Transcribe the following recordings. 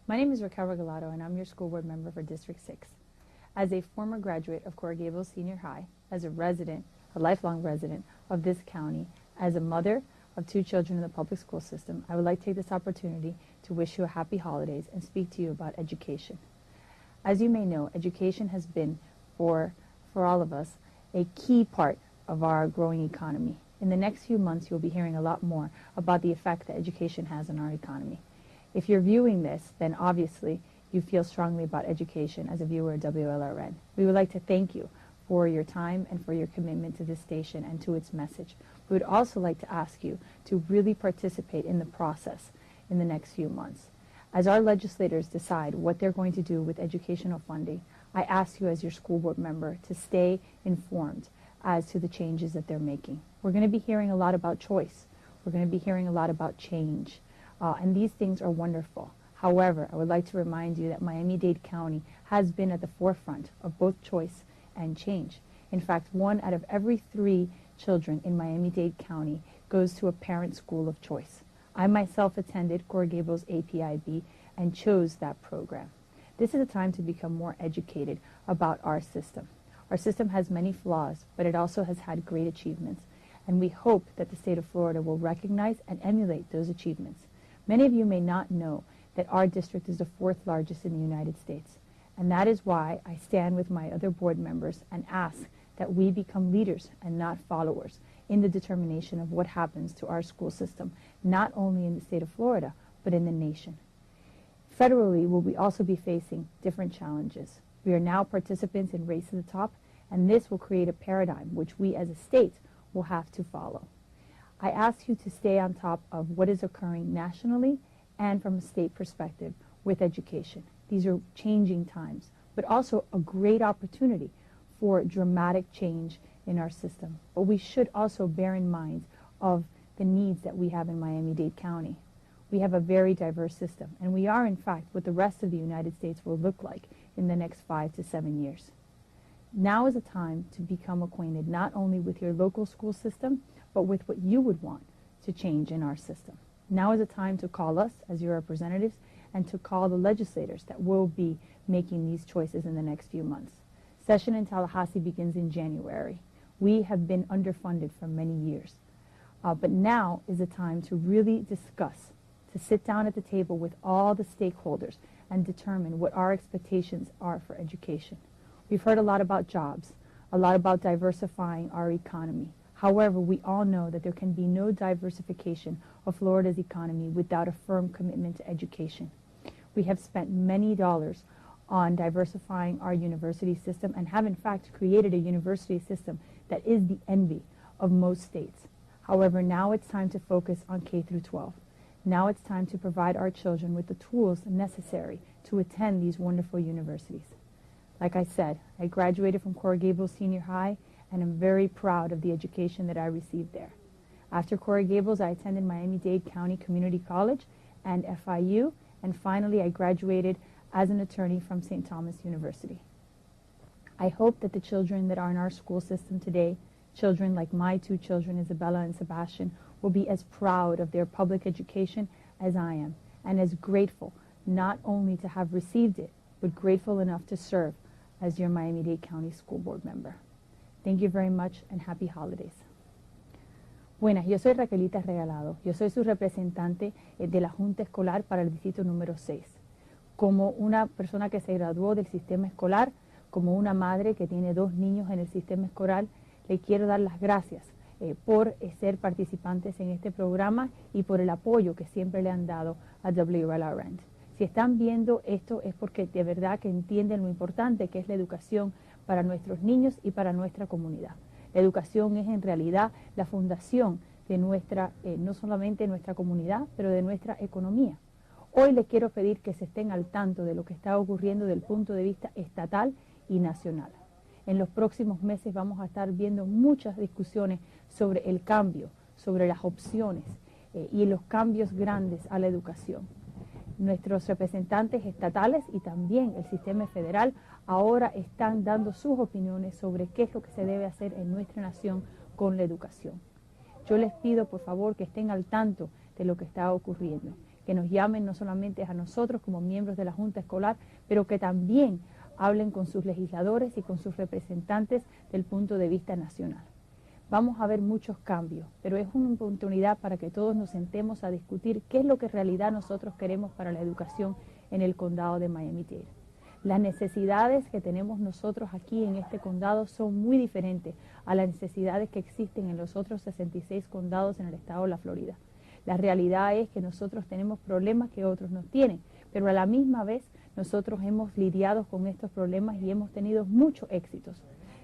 My name is Raquel Regalado, and I'm your school board member for District 6. As a former graduate of Coral Gables Senior High, as a resident, a lifelong resident of this county, as a mother of 2 children in the public school system, I would like to take this opportunity to wish you a happy holidays and speak to you about education. As you may know, education has been, for all of us, a key part of our growing economy. In the next few months, you'll be hearing a lot more about the effect that education has on our economy. If you're viewing this, then obviously you feel strongly about education as a viewer of WLRN. We would like to thank you for your time and for your commitment to this station and to its message. We would also like to ask you to really participate in the process in the next few months. As our legislators decide what they're going to do with educational funding, I ask you as your school board member to stay informed as to the changes that they're making. We're going to be hearing a lot about choice. We're going to be hearing a lot about change. And these things are wonderful. However, I would like to remind you that Miami-Dade County has been at the forefront of both choice and change. In fact, 1 out of every 3 children in Miami-Dade County goes to a parent school of choice. I myself attended Coral Gables APIB and chose that program. This is a time to become more educated about our system. Our system has many flaws, but it also has had great achievements. And we hope that the state of Florida will recognize and emulate those achievements. Many of you may not know that our district is the 4th largest in the United States. And that is why I stand with my other board members and ask that we become leaders and not followers in the determination of what happens to our school system, not only in the state of Florida, but in the nation. Federally, we'll also be facing different challenges. We are now participants in Race to the Top, and this will create a paradigm which we as a state will have to follow. I ask you to stay on top of what is occurring nationally and from a state perspective with education. These are changing times, but also a great opportunity for dramatic change in our system. But we should also bear in mind of the needs that we have in Miami-Dade County. We have a very diverse system, and we are in fact what the rest of the United States will look like in the next 5 to 7 years. Now is a time to become acquainted not only with your local school system, but with what you would want to change in our system. Now is a time to call us as your representatives and to call the legislators that will be making these choices in the next few months. Session in Tallahassee begins in January. We have been underfunded for many years, but now is a time to really discuss, to sit down at the table with all the stakeholders and determine what our expectations are for education. We've heard a lot about jobs, a lot about diversifying our economy. However, we all know that there can be no diversification of Florida's economy without a firm commitment to education. We have spent many dollars on diversifying our university system and have in fact created a university system that is the envy of most states. However, now it's time to focus on K through 12. Now it's time to provide our children with the tools necessary to attend these wonderful universities. Like I said, I graduated from Coral Gables Senior High, and I'm very proud of the education that I received there. After Coral Gables, I attended Miami-Dade County Community College and FIU, and finally I graduated as an attorney from St. Thomas University. I hope that the children that are in our school system today, children like my 2 children, Isabella and Sebastian, will be as proud of their public education as I am, and as grateful not only to have received it, but grateful enough to serve as your Miami-Dade County School Board member. Thank you very much and happy holidays. Buenas, yo soy Raquelita Regalado. Yo soy su representante de la Junta Escolar para el Distrito número 6. Como una persona que se graduó del sistema escolar, como una madre que tiene 2 niños en el sistema escolar, le quiero dar las gracias por ser participantes en este programa y por el apoyo que siempre le han dado a WLRN. Si están viendo esto es porque de verdad que entienden lo importante que es la educación para nuestros niños y para nuestra comunidad. La educación es en realidad la fundación de nuestra, no solamente nuestra comunidad, pero de nuestra economía. Hoy les quiero pedir que se estén al tanto de lo que está ocurriendo desde el punto de vista estatal y nacional. En los próximos meses vamos a estar viendo muchas discusiones sobre el cambio, sobre las opciones y los cambios grandes a la educación. Nuestros representantes estatales y también el sistema federal ahora están dando sus opiniones sobre qué es lo que se debe hacer en nuestra nación con la educación. Yo les pido por favor que estén al tanto de lo que está ocurriendo, que nos llamen no solamente a nosotros como miembros de la Junta Escolar, pero que también hablen con sus legisladores y con sus representantes del punto de vista nacional. Vamos a ver muchos cambios, pero es una oportunidad para que todos nos sentemos a discutir qué es lo que en realidad nosotros queremos para la educación en el condado de Miami-Dade. Las necesidades que tenemos nosotros aquí en este condado son muy diferentes a las necesidades que existen en los otros 66 condados en el estado de la Florida. La realidad es que nosotros tenemos problemas que otros no tienen, pero a la misma vez nosotros hemos lidiado con estos problemas y hemos tenido muchos éxitos.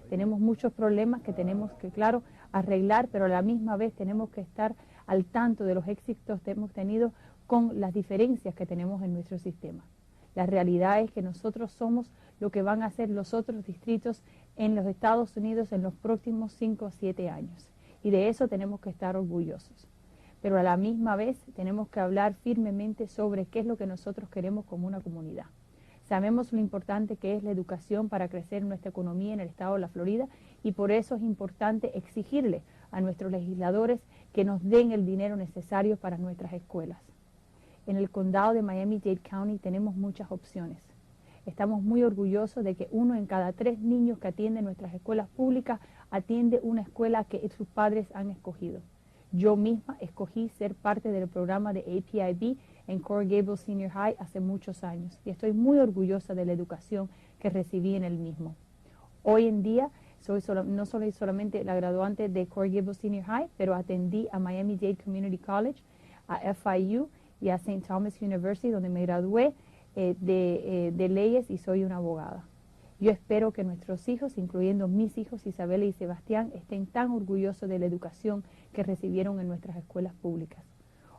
Tenemos muchos problemas que tenemos que, claro, arreglar, pero a la misma vez tenemos que estar al tanto de los éxitos que hemos tenido con las diferencias que tenemos en nuestro sistema. La realidad es que nosotros somos lo que van a ser los otros distritos en los Estados Unidos en los próximos 5 o 7 años. Y de eso tenemos que estar orgullosos. Pero a la misma vez tenemos que hablar firmemente sobre qué es lo que nosotros queremos como una comunidad. Sabemos lo importante que es la educación para crecer nuestra economía en el estado de la Florida y por eso es importante exigirle a nuestros legisladores que nos den el dinero necesario para nuestras escuelas. En el condado de Miami-Dade County tenemos muchas opciones. Estamos muy orgullosos de que 1 en cada 3 niños que atienden nuestras escuelas públicas atiende una escuela que sus padres han escogido. Yo misma escogí ser parte del programa de APIB en Coral Gables Senior High hace muchos años y estoy muy orgullosa de la educación que recibí en el mismo. Hoy en día no soy solamente la graduante de Coral Gables Senior High, pero atendí a Miami-Dade Community College, a FIU y a St. Thomas University, donde me gradué de leyes y soy una abogada. Yo espero que nuestros hijos, incluyendo mis hijos Isabela y Sebastián, estén tan orgullosos de la educación que recibieron en nuestras escuelas públicas.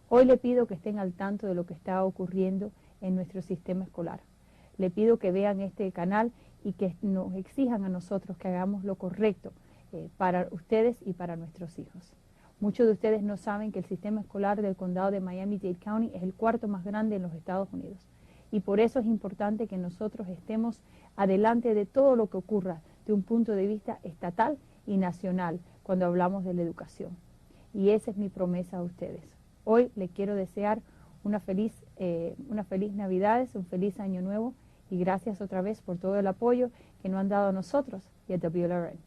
Hoy le pido que estén al tanto de lo que está ocurriendo en nuestro sistema escolar. Le pido que vean este canal y que nos exijan a nosotros que hagamos lo correcto para ustedes y para nuestros hijos. Muchos de ustedes no saben que el sistema escolar del condado de Miami-Dade County es el 4º más grande en los Estados Unidos. Y por eso es importante que nosotros estemos adelante de todo lo que ocurra de un punto de vista estatal y nacional cuando hablamos de la educación. Y esa es mi promesa a ustedes. Hoy les quiero desear unas feliz Navidades, un feliz Año Nuevo y gracias otra vez por todo el apoyo que nos han dado a nosotros y a WLRN.